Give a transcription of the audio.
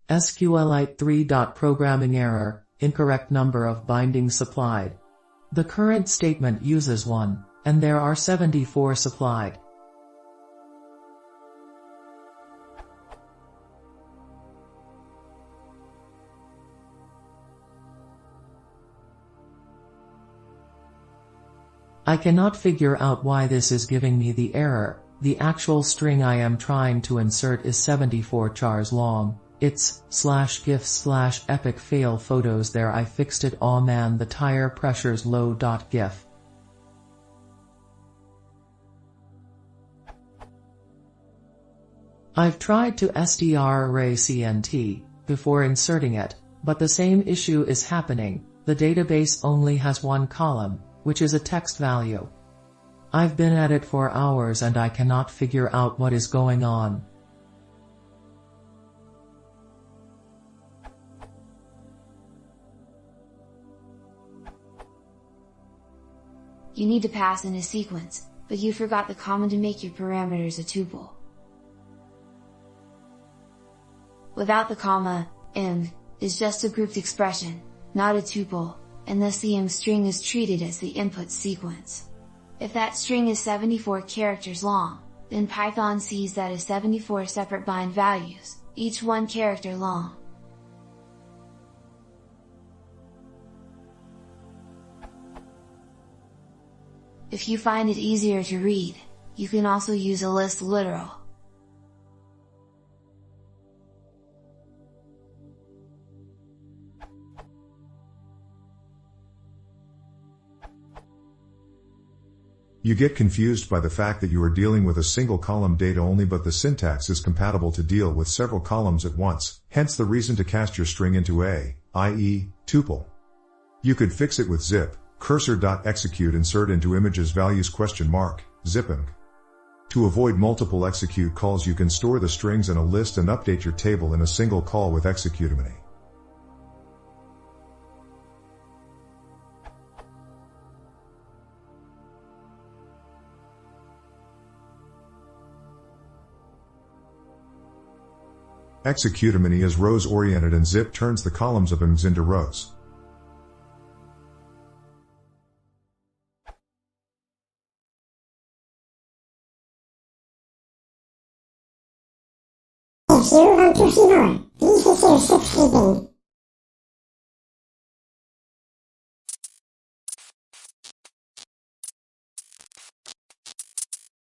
sqlite3.ProgrammingError, incorrect number of bindings supplied. The current statement uses 1, and there are 74 supplied. I cannot figure out why this is giving me the error. The actual string I am trying to insert is 74 chars long. It's /gif/epic fail photos. There, I fixed it. Aw man, the tire pressure's low. GIF. I've tried to strarray before inserting it, but the same issue is happening. The database only has one column, which is a text value. I've been at it for hours and I cannot figure out what is going on. You need to pass in a sequence, but you forgot the comma to make your parameters a tuple. Without the comma, im is just a grouped expression, not a tuple, and thus the im string is treated as the input sequence. If that string is 74 characters long, then Python sees that as 74 separate bind values, each 1 character long. If you find it easier to read, you can also use a list literal. You get confused by the fact that you are dealing with a single column data only, but the syntax is compatible to deal with several columns at once, hence the reason to cast your string into a, i.e., tuple. You could fix it with zip, cursor.execute insert into images values ? Zipping. To avoid multiple execute calls, you can store the strings in a list and update your table in a single call with executimony. Executimony is rows oriented and zip turns the columns of ims into rows. If you want to see more, please consider subscribing.